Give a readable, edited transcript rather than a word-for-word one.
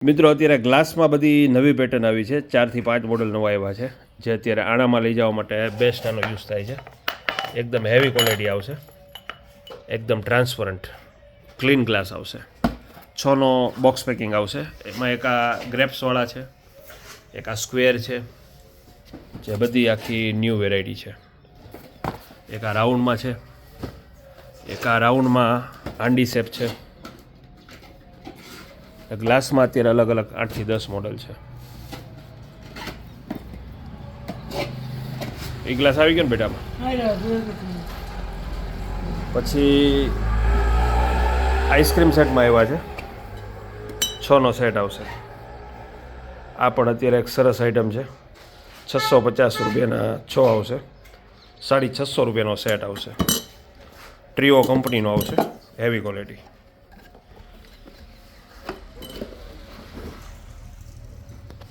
મિત્રો અત્યારે ગ્લાસમાં બધી નવી પેટર્ન આવી છે, 4 થી 5 મોડલ નવા આવ્યા છે, જે અત્યારે આણામાં લઈ જવા માટે બેસ્ટ આનો યુઝ થાય છે. એકદમ હેવી ક્વોલિટી આવશે, એકદમ ટ્રાન્સપરન્ટ ક્લીન ગ્લાસ આવશે. 6નો બોક્સ પેકિંગ આવશે. એમાં એક આ ગ્રેપ્સવાળા છે, એક આ સ્ક્વેર છે, જે બધી આખી ન્યૂ વેરાયટી છે. એક આ રાઉન્ડમાં છે, એક આ રાઉન્ડમાં હાંડી શેપ છે. ગ્લાસમાં અત્યારે અલગ અલગ 8 થી 10 મોડલ છે. એ ગ્લાસ આવી ગયો ને બેટામાં. પછી આઈસ્ક્રીમ સેટમાં આવ્યા છે, 6નો સેટ આવશે. આ પણ અત્યારે એક સરસ આઈટમ છે. 650 રૂપિયાના 6 આવશે. 650 રૂપિયાનો સેટ આવશે. ટ્રીઓ કંપનીનો આવશે, હેવી ક્વોલિટી.